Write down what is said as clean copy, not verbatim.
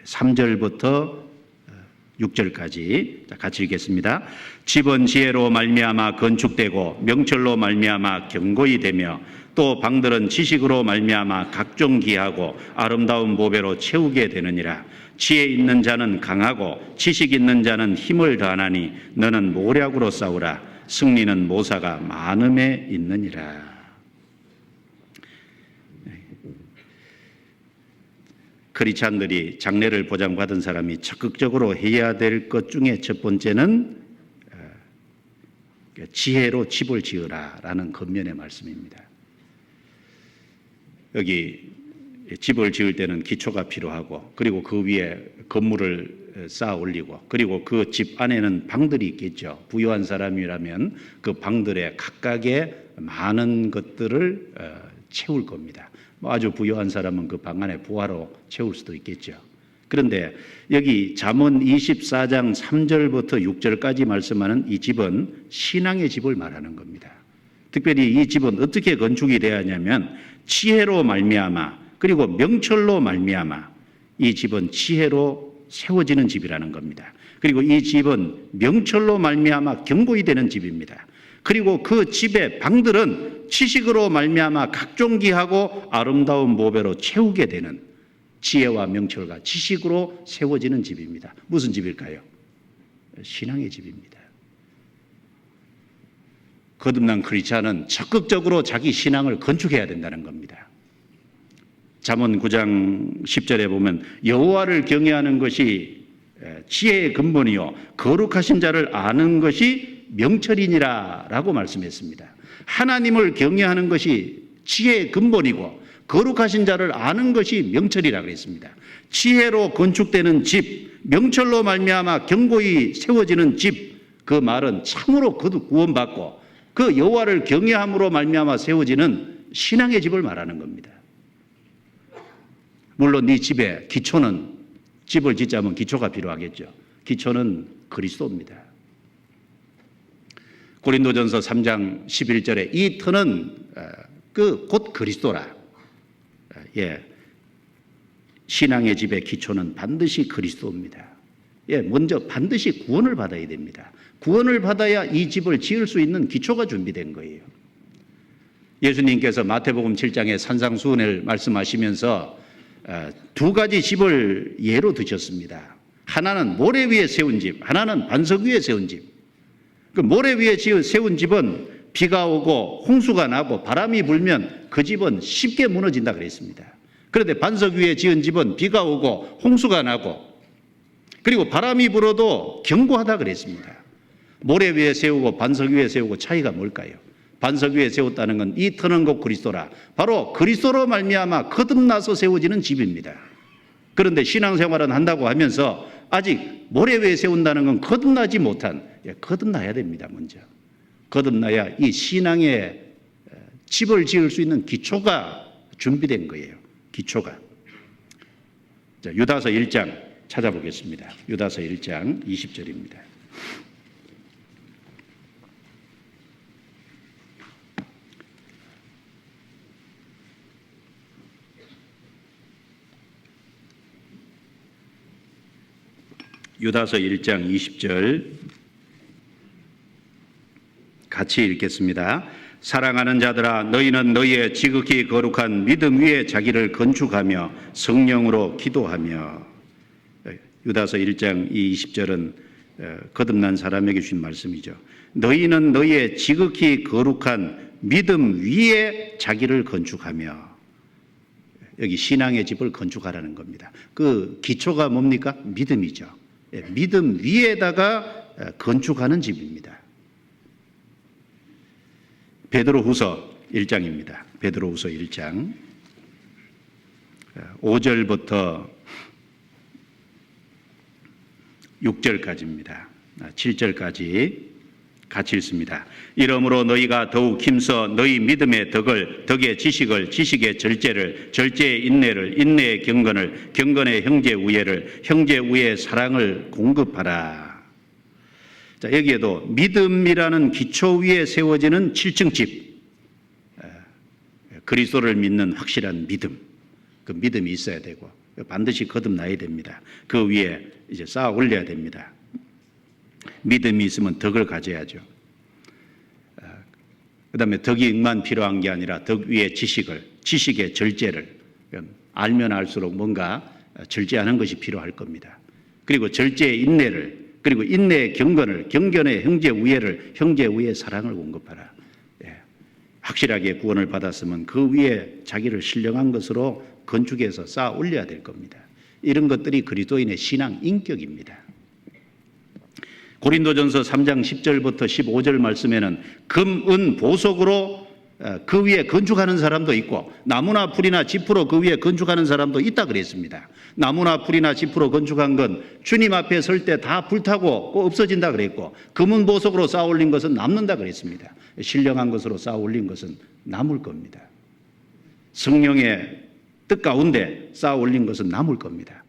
3절부터 6절까지 같이 읽겠습니다. 집은 지혜로 말미암아 건축되고 명철로 말미암아 견고히 되며 또 방들은 지식으로 말미암아 각종 기하고 아름다운 보배로 채우게 되느니라. 지혜 있는 자는 강하고 지식 있는 자는 힘을 더하나니 너는 모략으로 싸우라. 승리는 모사가 많음에 있느니라. 크리스찬들이 장래를 보장받은 사람이 적극적으로 해야 될 것 중에 첫 번째는 지혜로 집을 지으라라는 권면의 말씀입니다. 여기 집을 지을 때는 기초가 필요하고 그리고 그 위에 건물을 쌓아 올리고 그리고 그 집 안에는 방들이 있겠죠. 부유한 사람이라면 그 방들에 각각의 많은 것들을 채울 겁니다. 아주 부유한 사람은 그 방 안에 부하로 채울 수도 있겠죠. 그런데 여기 잠언 24장 3절부터 6절까지 말씀하는 이 집은 신앙의 집을 말하는 겁니다. 특별히 이 집은 어떻게 건축이 되어야 하냐면 지혜로 말미암아 그리고 명철로 말미암아 이 집은 지혜로 세워지는 집이라는 겁니다. 그리고 이 집은 명철로 말미암아 견고히 되는 집입니다. 그리고 그 집의 방들은 지식으로 말미암아 각종기하고 아름다운 보배로 채우게 되는 지혜와 명철과 지식으로 세워지는 집입니다. 무슨 집일까요? 신앙의 집입니다. 거듭난 크리스찬은 적극적으로 자기 신앙을 건축해야 된다는 겁니다. 잠언 9장 10절에 보면 여호와를 경외하는 것이 지혜의 근본이요 거룩하신 자를 아는 것이 명철이니라 라고 말씀했습니다. 하나님을 경외하는 것이 지혜의 근본이고 거룩하신 자를 아는 것이 명철이라 그랬습니다. 지혜로 건축되는 집, 명철로 말미암아 견고히 세워지는 집, 그 말은 참으로 거듭 구원받고 그 여호와를 경외함으로 말미암아 세워지는 신앙의 집을 말하는 겁니다. 물론 이 집의 기초는 집을 짓자면 기초가 필요하겠죠. 기초는 그리스도입니다. 고린도전서 3장 11절에 이 터는 곧 그리스도라. 신앙의 집의 기초는 반드시 그리스도입니다. 먼저 반드시 구원을 받아야 됩니다. 구원을 받아야 이 집을 지을 수 있는 기초가 준비된 거예요. 예수님께서 마태복음 7장에 산상수훈을 말씀하시면서 두 가지 집을 예로 드셨습니다. 하나는 모래 위에 세운 집, 하나는 반석 위에 세운 집. 그 모래 위에 세운 집은 비가 오고 홍수가 나고 바람이 불면 그 집은 쉽게 무너진다 그랬습니다. 그런데 반석 위에 지은 집은 비가 오고 홍수가 나고 그리고 바람이 불어도 견고하다 그랬습니다. 모래 위에 세우고 반석 위에 세우고 차이가 뭘까요? 반석 위에 세웠다는 건 이 터는 곧 그리스도라. 바로 그리스도로 말미암아 거듭나서 세워지는 집입니다. 그런데 신앙생활은 한다고 하면서 아직 모래 위에 세운다는 건 거듭나지 못한, 거듭나야 됩니다. 먼저 거듭나야 이 신앙의 집을 지을 수 있는 기초가 준비된 거예요. 기초가. 자, 유다서 1장 찾아보겠습니다. 유다서 1장 20절입니다. 유다서 1장 20절 같이 읽겠습니다. 사랑하는 자들아 너희는 너희의 지극히 거룩한 믿음 위에 자기를 건축하며 성령으로 기도하며. 유다서 1장 20절은 거듭난 사람에게 주신 말씀이죠. 너희는 너희의 지극히 거룩한 믿음 위에 자기를 건축하며. 여기 신앙의 집을 건축하라는 겁니다. 그 기초가 뭡니까? 믿음이죠. 믿음 위에다가 건축하는 집입니다. 베드로후서 1장입니다. 베드로후서 1장 5절부터 6절까지입니다. 7절까지 같이 읽습니다. 이러므로 너희가 더욱 힘써 너희 믿음의 덕의 지식을, 지식의 절제를, 절제의 인내를, 인내의 경건을, 경건의 형제 우애를, 형제 우애의 사랑을 공급하라. 자, 여기에도 믿음이라는 기초 위에 세워지는 7층 집, 그리스도를 믿는 확실한 믿음, 그 믿음이 있어야 되고 반드시 거듭나야 됩니다. 그 위에 이제 쌓아 올려야 됩니다. 믿음이 있으면 덕을 가져야죠. 그다음에 덕이 응만 필요한 게 아니라 덕 위에 지식의 절제를 알면 알수록 뭔가 절제하는 것이 필요할 겁니다. 그리고 절제의 인내를, 그리고 인내의 경건을, 경건의 형제 우애의 사랑을 공급하라. 확실하게 구원을 받았으면 그 위에 자기를 신령한 것으로 건축해서 쌓아 올려야 될 겁니다. 이런 것들이 그리스도인의 신앙 인격입니다. 고린도전서 3장 10절부터 15절 말씀에는 금, 은, 보석으로 그 위에 건축하는 사람도 있고 나무나 풀이나 지프로 그 위에 건축하는 사람도 있다 그랬습니다. 나무나 풀이나 지프로 건축한 건 주님 앞에 설 때 다 불타고 없어진다 그랬고 금은 보석으로 쌓아 올린 것은 남는다 그랬습니다. 신령한 것으로 쌓아 올린 것은 남을 겁니다. 성령의 뜻 가운데 쌓아 올린 것은 남을 겁니다.